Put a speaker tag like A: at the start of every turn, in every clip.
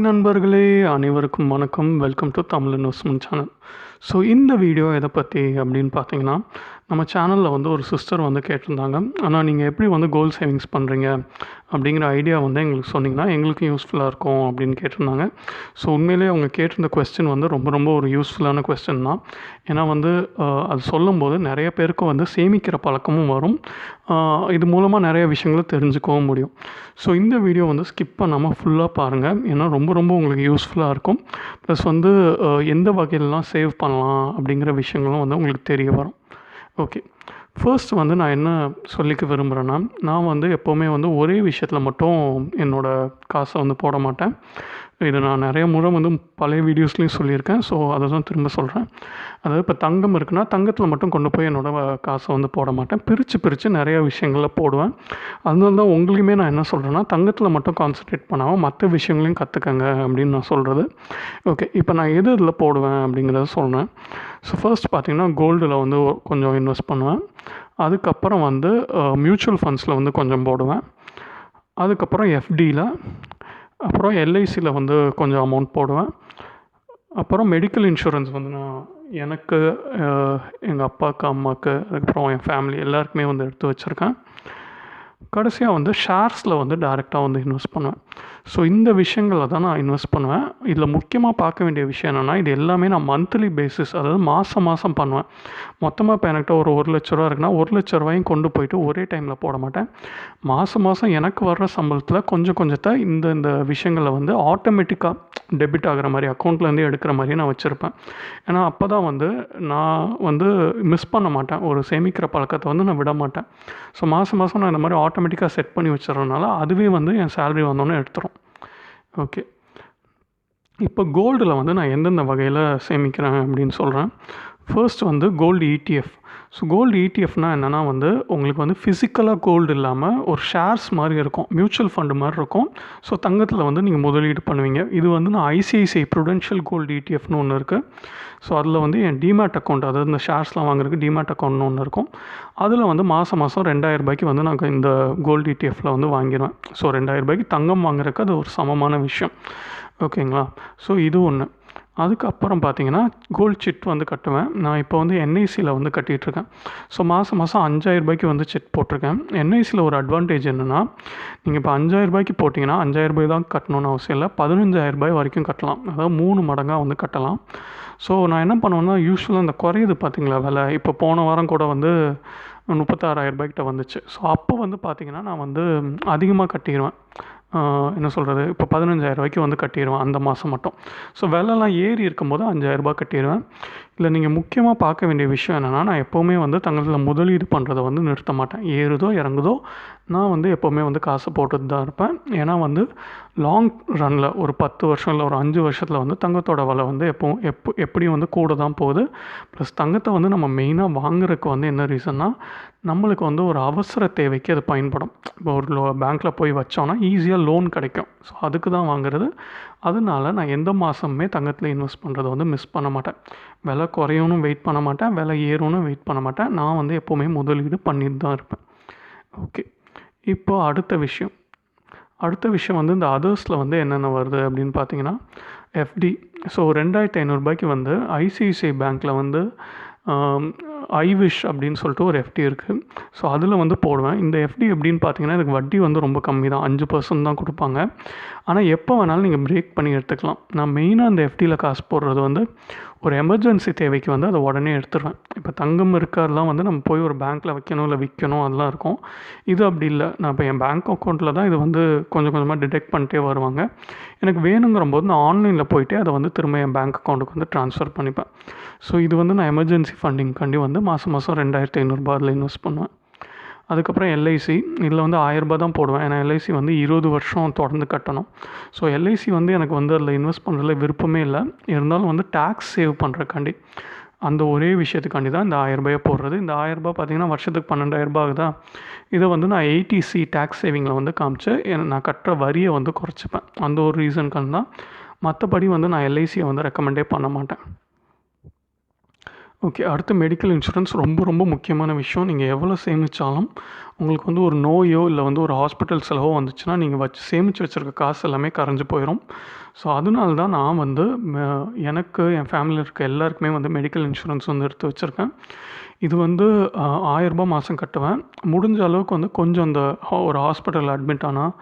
A: Hi நண்பர்களே, அனைவருக்கும் வணக்கம். Welcome to Tamil investment channel. So இந்த வீடியோ எதை பற்றி அப்படின்னு பார்த்தீங்கன்னா, நம்ம சேனலில் வந்து ஒரு சிஸ்டர் வந்து கேட்டிருந்தாங்க. ஆனால் நீங்கள் எப்படி வந்து கோல் சேவிங்ஸ் பண்ணுறீங்க அப்படிங்கிற ஐடியா வந்து எங்களுக்கு சொன்னிங்கன்னா எங்களுக்கும் யூஸ்ஃபுல்லாக இருக்கும் அப்படின்னு கேட்டிருந்தாங்க. ஸோ உண்மையிலேயே அவங்க கேட்டிருந்த கொஸ்டின் வந்து ரொம்ப ஒரு யூஸ்ஃபுல்லான கொஸ்டின் தான். ஏன்னா வந்து அது சொல்லும்போது நிறைய பேருக்கு வந்து சேமிக்கிற பழக்கமும் வரும். இது மூலமாக நிறைய விஷயங்களை தெரிஞ்சுக்கவும் முடியும். ஸோ இந்த வீடியோ வந்து ஸ்கிப் பண்ணாமல் ஃபுல்லாக பாருங்கள். ஏன்னா ரொம்ப உங்களுக்கு யூஸ்ஃபுல்லாக இருக்கும். ப்ளஸ் வந்து எந்த வகையிலலாம் சேவ் பண்ணலாம் அப்படிங்கிற விஷயங்களும் வந்து உங்களுக்கு தெரிய வரும். ஓகே, ஃபர்ஸ்ட் வந்து நான் என்ன சொல்லிக்க விரும்புகிறேன்னா, நான் வந்து எப்போவுமே வந்து ஒரே விஷயத்தில் மட்டும் என்னோடய காசை வந்து போட மாட்டேன். இதை நான் நிறைய முறை வந்து பழைய வீடியோஸ்லேயும் சொல்லியிருக்கேன். ஸோ அதை தான் திரும்ப சொல்கிறேன். அதாவது இப்போ தங்கம் இருக்குன்னா தங்கத்தில் மட்டும் கொண்டு போய் என்னோடய காசை வந்து போட மாட்டேன். பிரித்து நிறையா விஷயங்களில் போடுவேன். அதனால தான் உங்களுக்குமே நான் என்ன சொல்கிறேன்னா, தங்கத்தில் மட்டும் கான்சன்ட்ரேட் பண்ணாமல் மற்ற விஷயங்களையும் கற்றுக்கங்க அப்படின்னு நான் சொல்கிறது. ஓகே, இப்போ நான் எது இதில் போடுவேன் அப்படிங்கிறத சொல்கிறேன். ஸோ ஃபர்ஸ்ட் பார்த்திங்கன்னா கோல்டில் வந்து கொஞ்சம் இன்வெஸ்ட் பண்ணுவேன். அதுக்கப்புறம் வந்து மியூச்சுவல் ஃபண்ட்ஸில் வந்து கொஞ்சம் போடுவேன். அதுக்கப்புறம் எஃப்டியில், அப்புறம் எல்ஐசியில் வந்து கொஞ்சம் அமௌண்ட் போடுவேன். அப்புறம் மெடிக்கல் இன்சூரன்ஸ் வந்து நான் எனக்கு, எங்கள் அப்பாவுக்கு, அம்மாவுக்கு, அதுக்கப்புறம் என் ஃபேமிலி எல்லாருக்குமே வந்து எடுத்து வச்சுருக்கேன். கடைசியாக வந்து ஷேர்ஸில் வந்து டைரெக்டாக வந்து இன்வெஸ்ட் பண்ணுவேன். ஸோ இந்த விஷயங்களில் தான் நான் இன்வெஸ்ட் பண்ணுவேன். இதில் முக்கியமாக பார்க்க வேண்டிய விஷயம் என்னென்னா, இது எல்லாமே நான் மந்த்லி பேசிஸ், அதாவது மாதம் பண்ணுவேன். மொத்தமாக இப்போ என்கிட்ட ஒரு ₹1,00,000 இருக்குன்னா ₹1,00,000 கொண்டு போயிட்டு ஒரே டைமில் போட மாட்டேன். மாதம் எனக்கு வர்ற சம்பளத்தில் கொஞ்சத்தை இந்த விஷயங்களில் வந்து ஆட்டோமேட்டிக்காக டெபிட் ஆகிற மாதிரி அக்கௌண்ட்லேருந்து எடுக்கிற மாதிரி நான் வச்சுருப்பேன். ஏன்னா அப்போ தான் வந்து நான் வந்து மிஸ் பண்ண மாட்டேன். ஒரு சேமிக்கிற பழக்கத்தை வந்து நான் விட மாட்டேன். ஸோ மாதம் நான் இந்த மாதிரி ஆட்டோமேட்டிக்காக செட் பண்ணி வச்சுறதுனால அதுவே வந்து என் சேலரி வந்தோன்னே எடுத்துரும். ஓகே, இப்போ கோல்டில் வந்து நான் எந்தெந்த வகையில் சேமிக்கிறேன் அப்படின்னு சொல்கிறேன். ஃபர்ஸ்ட் வந்து கோல்டு இடிஎஃப். ஸோ கோல்டு இடிஎஃப்னால் என்னென்னா வந்து உங்களுக்கு வந்து ஃபிசிக்கலாக கோல்டு இல்லாமல் ஒரு ஷேர்ஸ் மாதிரி இருக்கும், மியூச்சுவல் ஃபண்டு மாதிரி இருக்கும். ஸோ தங்கத்தில் வந்து நீங்கள் முதலீடு பண்ணுவீங்க. இது வந்து நான் ஐசிஐசிஐ ப்ரூடென்ஷியல் கோல்டு இடிஎஃப்னு ஒன்று இருக்குது. ஸோ அதில் வந்து என் டிமேட் அக்கௌண்ட், அதாவது இந்த ஷேர்ஸ்லாம் வாங்குறதுக்கு டிமேட் அக்கௌண்ட்னு ஒன்று இருக்கும். அதில் வந்து மாதம் ₹2,000 வந்து நாங்கள் இந்த கோல்டு இடிஎஃப்பில் வந்து வாங்கிடுவேன். ஸோ ₹2,000 தங்கம் வாங்குறதுக்கு அது ஒரு சமமான விஷயம். ஓகேங்களா? ஸோ இது ஒன்று. அதுக்கப்புறம் பார்த்தீங்கன்னா கோல்டு சிட் வந்து கட்டுவேன். நான் இப்போ வந்து என்ஐசியில் வந்து கட்டிகிட்ருக்கேன். ஸோ மாதம் ₹5,000 வந்து சிட் போட்டிருக்கேன். என்ஐசியில் ஒரு அட்வான்டேஜ் என்னென்னா, நீங்கள் இப்போ ₹5,000 போட்டிங்கன்னா ₹5,000 தான் கட்டணும்னு அவசியம் இல்லை, ₹15,000 வரைக்கும் கட்டலாம். அதாவது 3 மடங்காக வந்து கட்டலாம். ஸோ நான் என்ன பண்ணுவேன்னா, யூஸ்வலாக இந்த குறையுது பார்த்தீங்களா விலை, இப்போ போன வாரம் கூட வந்து ₹36,000 வந்துச்சு. ஸோ அப்போ வந்து பார்த்திங்கன்னா நான் வந்து அதிகமாக கட்டிடுவேன். என்ன சொல்கிறது, இப்போ ₹15,000 வந்து கட்டிடுவேன் அந்த மாதம் மட்டும். ஸோ விலைலாம் ஏறி இருக்கும்போது ₹5,000 கட்டிடுவேன். இல்லை நீங்கள் முக்கியமாக பார்க்க வேண்டிய விஷயம் என்னென்னா, நான் எப்போவுமே வந்து தங்கத்தில் முதலீடு பண்ணுறதை வந்து நிறுத்த மாட்டேன். ஏறுதோ இறங்குதோ நான் வந்து எப்போவுமே வந்து காசு போட்டுட்டு தான் இருப்பேன். ஏன்னா வந்து லாங் ரனில் ஒரு 10 வருஷம் இல்லை ஒரு 5 வருஷத்தில் வந்து தங்கத்தோட விலை வந்து எப்படியும் வந்து கூட தான் போகுது. ப்ளஸ் தங்கத்தை வந்து நம்ம மெயினாக வாங்குறதுக்கு வந்து என்ன ரீசன்னா, நம்மளுக்கு வந்து ஒரு அவசர தேவைக்கு அது பயன்படும். இப்போ ஒரு பேங்க்கில் போய் வச்சோன்னா ஈஸியாக லோன் கிடைக்கும். ஸோ அதுக்கு தான் வாங்குறது. அதனால நான் எந்த மாதமுமே தங்கத்தில் இன்வெஸ்ட் பண்ணுறதை வந்து மிஸ் பண்ண மாட்டேன். விலை குறையணும் வெயிட் பண்ண மாட்டேன், விலை ஏறணும்னு வெயிட் பண்ண மாட்டேன். நான் வந்து எப்போவுமே முதலீடு பண்ணிட்டு தான் இருப்பேன். ஓகே, இப்போ அடுத்த விஷயம் வந்து இந்த அதர்ஸில் வந்து என்னென்ன வருது அப்படின்னு பார்த்தீங்கன்னா, எஃப்டி. ஸோ ₹2,500 வந்து ஐசிஐசிஐ பேங்க்கில் வந்து ஐவிஷ் அப்படின்னு சொல்லிட்டு ஒரு எஃப்டி இருக்குது. ஸோ அதில் வந்து போடுவேன். இந்த எஃப்டி எப்படின்னு பார்த்தீங்கன்னா, இதுக்கு வட்டி வந்து ரொம்ப கம்மி தான், 5% தான் கொடுப்பாங்க. ஆனால் எப்போ வேணாலும் நீங்கள் பிரேக் பண்ணி எடுத்துக்கலாம். நான் மெயினாக அந்த எஃப்டியில் காசு போடுறது வந்து ஒரு எமர்ஜென்சி தேவைக்கு வந்து அதை உடனே எடுத்துருவேன். இப்போ தங்கம் இருக்கிறதெல்லாம் வந்து நம்ம போய் ஒரு பேங்க்கில் வைக்கணும் இல்லை விற்கணும் அதெல்லாம் இருக்கும். இது அப்படி இல்லை, நான் இப்போ என் பேங்க் அக்கௌண்ட்டில் தான் இது வந்து கொஞ்சமாக டிடெக்ட் பண்ணிட்டே வருவாங்க. எனக்கு வேணுங்கிற போது நான் ஆன்லைனில் போய்ட்டு அதை வந்து திரும்ப என் பேங்க் அக்கௌண்ட்டுக்கு வந்து ட்ரான்ஸ்ஃபர் பண்ணிப்பேன். ஸோ இது வந்து நான் எமர்ஜென்சி ஃபண்டிங்காண்டி வந்து மாதம் ₹2,500 அதில் இன்வெஸ்ட் பண்ணுவேன். அதுக்கப்புறம் எல்ஐசி, இதில் வந்து ₹1,000 தான் போடுவேன். ஏன்னா எல்ஐசி வந்து 20 வருஷம் தொடர்ந்து கட்டணும். ஸோ எல்ஐசி வந்து எனக்கு வந்து அதில் இன்வெஸ்ட் பண்ணுறதுல விருப்பமே இல்லை. இருந்தாலும் வந்து டேக்ஸ் சேவ் பண்ணுறக்காண்டி அந்த ஒரே விஷயத்துக்காண்டி தான் இந்த ₹1,000 போடுறது. இந்த ₹1,000 பார்த்திங்கன்னா வருஷத்துக்கு ₹12,000 ஆகுதா. இதை வந்து நான் 80C டேக்ஸ் சேவிங்கில் வந்து காமிச்சு நான் கட்டுற வரியை வந்து குறைச்சிப்பேன். அந்த ஒரு ரீசனுக்காக தான். மற்றபடி வந்து நான் எல்ஐசியை வந்து ரெக்கமெண்டே பண்ண மாட்டேன். ஓகே. அடுத்து மெடிக்கல் இன்சூரன்ஸ் ரொம்ப ரொம்ப முக்கியமான விஷயம். நீங்கள் எவ்வளோ சேமித்தாலும் உங்களுக்கு வந்து ஒரு நோயோ இல்லை வந்து ஒரு ஹாஸ்பிட்டல் செலவோ வந்துச்சுன்னா நீங்கள் சேமித்து வச்சுருக்க காசு எல்லாமே கரைஞ்சி போயிடும். ஸோ அதனால தான் நான் வந்து எனக்கு என் ஃபேமிலியில் இருக்க எல்லாருக்குமே வந்து மெடிக்கல் இன்சூரன்ஸ் வந்து எடுத்து வச்சுருக்கேன். இது வந்து ரூ. 1000 மாதம் கட்டுவேன். முடிஞ்ச அளவுக்கு வந்து கொஞ்சம் அந்த ஒரு ஹாஸ்பிட்டலில் அட்மிட் ஆனால்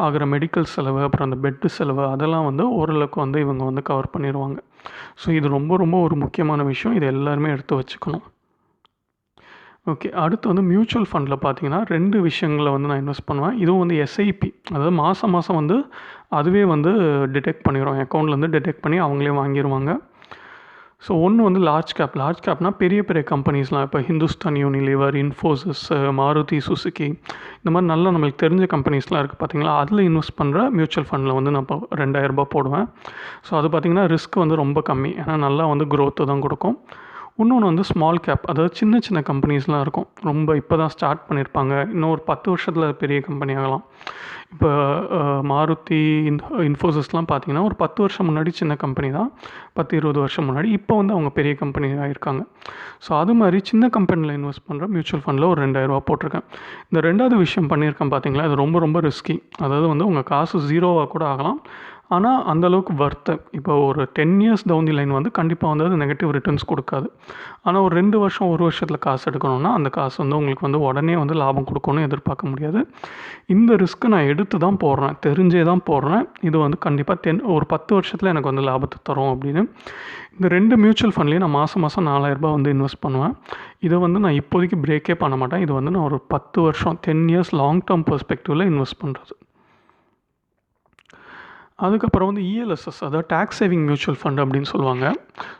A: ஆகிற மெடிக்கல் செலவு, அப்புறம் அந்த பெட்டு செலவு அதெல்லாம் வந்து ஓரளவுக்கு வந்து இவங்க வந்து கவர் பண்ணிடுவாங்க. ஸோ இது ரொம்ப ரொம்ப ஒரு முக்கியமான விஷயம். இது எல்லாருமே எடுத்து வச்சுக்கணும். ஓகே. அடுத்து வந்து மியூச்சுவல் ஃபண்டில் பார்த்தீங்கன்னா 2 விஷயங்களில் வந்து நான் இன்வெஸ்ட் பண்ணுவேன். இதுவும் வந்து எஸ்ஐபி, அதாவது மாதம் மாதம் வந்து அதுவே வந்து டிடெக்ட் பண்ணிடும், அக்கௌண்ட்லேருந்து டிடெக்ட் பண்ணி அவங்களே வாங்கிடுவாங்க. ஸோ ஒன்று வந்து லார்ஜ் கேப்னால் பெரிய பெரிய கம்பெனிஸ்லாம், இப்போ ஹிந்துஸ்தான் யூனிலீவர், இன்ஃபோசிஸ், மாருதி சுசுகி, இந்த மாதிரி நல்ல நம்மளுக்கு தெரிஞ்ச கம்பெனிஸ்லாம் இருக்குது பார்த்தீங்களா, அதில் இன்வெஸ்ட் பண்ணுற மியூச்சுவல் ஃபண்டில் வந்து நான் இப்போ ரூ. 2000 போடுவேன். ஸோ அது பார்த்திங்கன்னா ரிஸ்க் வந்து ரொம்ப கம்மி, ஏன்னா நல்லா வந்து க்ரோத்து தான் கொடுக்கும். இன்னொன்று வந்து ஸ்மால் கேப், அதாவது சின்ன சின்ன கம்பெனிஸ்லாம் இருக்கும், ரொம்ப இப்போ தான் ஸ்டார்ட் பண்ணியிருப்பாங்க, இன்னும் ஒரு 10 வருஷத்தில் பெரிய கம்பெனி ஆகலாம். இப்போ மாருதி, இன்ஃபோசிஸ்லாம் பார்த்திங்கன்னா ஒரு 10 வருஷம் முன்னாடி சின்ன கம்பெனி தான், 10-20 வருஷம் முன்னாடி. இப்போ வந்து அவங்க பெரிய கம்பெனி ஆகியிருக்காங்க. ஸோ அது மாதிரி சின்ன கம்பெனியில் இன்வெஸ்ட் பண்ணுற மியூச்சுவல் ஃபண்டில் ஒரு ரூ. 2000 போட்டிருக்கேன். இந்த 2வது விஷயம் பண்ணியிருக்கேன் பார்த்தீங்களா, இது ரொம்ப ரொம்ப ரிஸ்கி. அதாவது வந்து உங்கள் காசு 0வாக கூட ஆகலாம், ஆனால் அந்தளவுக்கு வர்த்து. இப்போ ஒரு 10 இயர்ஸ் டவுன் தி லைன் வந்து கண்டிப்பாக வந்து அது நெகட்டிவ் ரிட்டர்ன்ஸ் கொடுக்காது. ஆனால் ஒரு 2 வருஷம் 1 வருஷத்தில் காசு எடுக்கணும்னா அந்த காசு வந்து உங்களுக்கு வந்து உடனே வந்து லாபம் கொடுக்கணும்னு எதிர்பார்க்க முடியாது. இந்த ரிஸ்க்கு நான் எடுத்து தான் போடுறேன், தெரிஞ்சே தான் போடுறேன். இது வந்து கண்டிப்பாக ஒரு 10 வருஷத்தில் எனக்கு வந்து லாபத்தை தரும் அப்படின்னு. இந்த 2 மியூச்சுவல் ஃபண்ட்லேயும் நான் மாதம் மாதம் ரூ. 4000 வந்து இன்வெஸ்ட் பண்ணுவேன். இதை வந்து நான் இப்போதைக்கு பிரேக்கே பண்ண மாட்டேன். இது வந்து நான் ஒரு 10 வருஷம் 10 இயர்ஸ் லாங் டேர்ம் பெர்ஸ்பெக்டிவில் இன்வெஸ்ட் பண்ணுறது. அதுக்கப்புறம் வந்து இஎல்எஸ்எஸ், அதாவது டேக்ஸ் சேவிங் மியூச்சுவல் ஃபண்ட் அப்படின்னு சொல்லுவாங்க.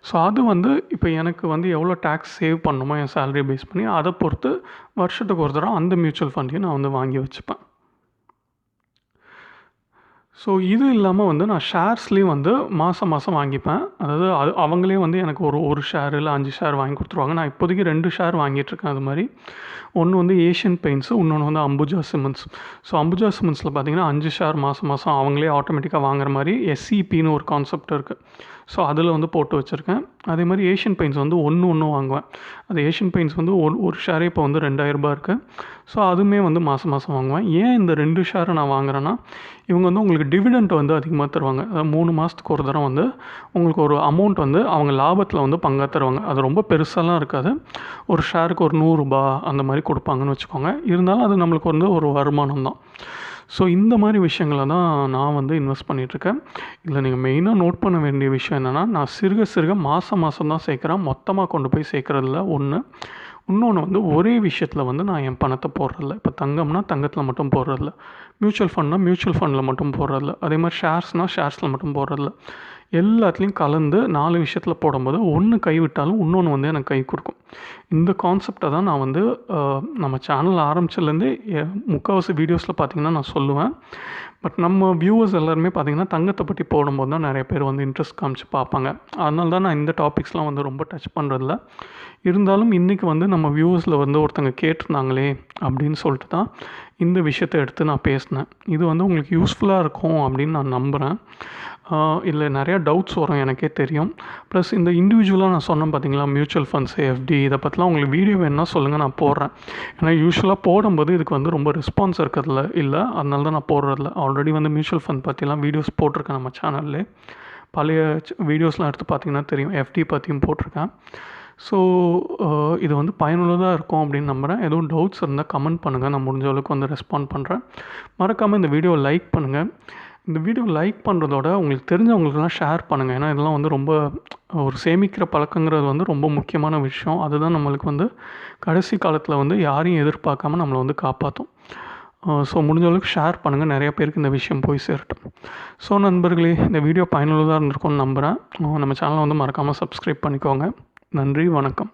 A: ஸோ அது வந்து இப்போ எனக்கு வந்து எவ்வளோ டேக்ஸ் சேவ் பண்ணணுமோ என் சேலரி பேஸ் பண்ணி அதை பொறுத்து வருஷத்துக்கு ஒரு தடவை அந்த மியூச்சுவல் ஃபண்டையும் நான் வந்து வாங்கி வச்சுப்பேன். ஸோ இது இல்லாமல் வந்து நான் ஷேர்ஸ்லேயும் வந்து மாதம் மாதம் வாங்கிப்பேன். அதாவது அவங்களே வந்து எனக்கு ஒரு ஷேர் இல்லை 5 ஷேர் வாங்கி கொடுத்துருவாங்க. நான் இப்போதைக்கு 2 ஷேர் வாங்கிட்டுருக்கேன். அது மாதிரி ஒன்று வந்து ஏஷியன் பெயிண்ட்ஸு, இன்னொன்று வந்து அம்புஜா சிமெண்ட்ஸ். ஸோ அம்புஜா சிமெண்ட்ஸில் பார்த்தீங்கன்னா 5 ஷேர் மாதம் மாதம் அவங்களே ஆட்டோமேட்டிக்காக வாங்குற மாதிரி எஸ்சிபின்னு ஒரு கான்செப்ட் இருக்குது. ஸோ அதில் வந்து போட்டு வச்சுருக்கேன். அதே மாதிரி ஏஷியன் பெயிண்ட்ஸ் வந்து ஒன்று வாங்குவேன். அது ஏஷியன் பெயிண்ட்ஸ் வந்து ஒரு ஷேரே இப்போ வந்து ரூ. 2000 இருக்குது. ஸோ அதுவுமே வந்து மாதம் மாதம் வாங்குவேன். ஏன் இந்த 2 ஷேரை நான் வாங்குறேன்னா, இவங்க வந்து உங்களுக்கு டிவிடெண்ட் வந்து அதிகமாக தருவாங்க. அதாவது 3 மாதத்துக்கு ஒரு தடவை வந்து உங்களுக்கு ஒரு அமௌண்ட் வந்து அவங்க லாபத்தில் வந்து பங்காக தருவாங்க. அது ரொம்ப பெருசாலாம் இருக்காது. ஒரு ஷேருக்கு ஒரு ரூ. 100 அந்த மாதிரி கொடுப்பாங்கன்னு வச்சுக்கோங்க. இருந்தாலும் அது நம்மளுக்கு வந்து ஒரு வருமானம் தான். ஸோ இந்த மாதிரி விஷயங்களை தான் நான் வந்து இன்வெஸ்ட் பண்ணிகிட்ருக்கேன். இதில் நீங்கள் மெயினாக நோட் பண்ண வேண்டிய விஷயம் என்னென்னா, நான் சிறுக மாதம் தான் சேர்க்குறேன், மொத்தமாக கொண்டு போய் சேர்க்குறதில்ல ஒன்று. இன்னொன்று வந்து ஒரே விஷயத்தில் வந்து நான் என் பணத்தை போடுறதில்ல. இப்போ தங்கம்னா தங்கத்தில் மட்டும் போடுறதில்ல, மியூச்சுவல் ஃபண்ட்னால் மியூச்சுவல் ஃபண்டில் மட்டும் போடுறதில்ல, அதே மாதிரி ஷேர்ஸ்னால் ஷேர்ஸில் மட்டும் போடுறதில்ல. எல்லாத்துலேயும் கலந்து 4 விஷயத்தில் போடும்போது ஒன்று கைவிட்டாலும் இன்னொன்று வந்து எனக்கு கை கொடுக்கும். இந்த கான்செப்டை தான் நான் வந்து நம்ம சேனல் ஆரம்பிச்சதுலேருந்தே முக்கால்வாசி வீடியோஸில் பார்த்திங்கன்னா நான் சொல்லுவேன். பட் நம்ம வியூவர்ஸ் எல்லாருமே பார்த்திங்கன்னா தங்கத்தை பற்றி போடும்போது தான் நிறைய பேர் வந்து இன்ட்ரெஸ்ட் காமிச்சு பார்ப்பாங்க. அதனால தான் நான் இந்த டாபிக்ஸ்லாம் வந்து ரொம்ப டச் பண்ணுறதில்ல. இருந்தாலும் இன்றைக்கி வந்து நம்ம வியூவர்ஸில் வந்து ஒருத்தங்க கேட்டிருந்தாங்களே அப்படின்னு சொல்லிட்டு தான் இந்த விஷயத்தை எடுத்து நான் பேசினேன். இது வந்து உங்களுக்கு யூஸ்ஃபுல்லாக இருக்கும் அப்படின்னு நான் நம்புகிறேன். இதில் நிறையா டவுட்ஸ் வரும் எனக்கே தெரியும். ப்ளஸ் இந்த இண்டிவிஜுவலாக நான் சொன்னேன் பார்த்தீங்களா, மியூச்சுவல் ஃபண்ட்ஸ், எஃப்டி, இதை பற்றிலாம் உங்களுக்கு வீடியோ வேணுன்னா சொல்லுங்கள், நான் போடுறேன். ஏன்னா யூஸ்வலாக போடும்போது இதுக்கு வந்து ரொம்ப ரெஸ்பான்ஸ் இருக்கிறதுல இல்லை, அதனால தான் நான் போடுறதில்ல. ஆல்ரெடி வந்து மியூச்சுவல் ஃபண்ட் பற்றிலாம் வீடியோஸ் போட்டிருக்கேன் நம்ம சேனல்லே. பழைய வீடியோஸ்லாம் எடுத்து பார்த்தீங்கன்னா தெரியும், எஃப்டி பற்றியும் போட்டிருக்கேன். ஸோ இது வந்து பயனுள்ளதாக இருக்கும் அப்படின்னு நம்புகிறேன். எதுவும் டவுட்ஸ் இருந்தால் கமெண்ட் பண்ணுங்கள், நான் முடிஞ்ச அளவுக்கு வந்து ரெஸ்பாண்ட் பண்ணுறேன். மறக்காமல் இந்த வீடியோவை லைக் பண்ணுங்கள். இந்த வீடியோ லைக் பண்ணுறதோட உங்களுக்கு தெரிஞ்சவங்களுக்குலாம் ஷேர் பண்ணுங்கள். ஏன்னா இதெல்லாம் வந்து ரொம்ப ஒரு சேமிக்கிற பழக்கங்கிறது வந்து ரொம்ப முக்கியமான விஷயம். அதுதான் நம்மளுக்கு வந்து கடைசி காலத்தில் வந்து யாரையும் எதிர்பார்க்காம நம்மளை வந்து காப்பாற்றும். ஸோ முடிஞ்ச அளவுக்கு ஷேர் பண்ணுங்கள், நிறைய பேருக்கு இந்த விஷயம் போய் சேரட்டும். ஸோ நண்பர்களே, இந்த வீடியோ பயனுள்ளதாக இருந்திருக்கும்னு நம்புகிறேன். நம்ம சேனலை வந்து மறக்காமல் சப்ஸ்கிரைப் பண்ணிக்கோங்க. நன்றி, வணக்கம்.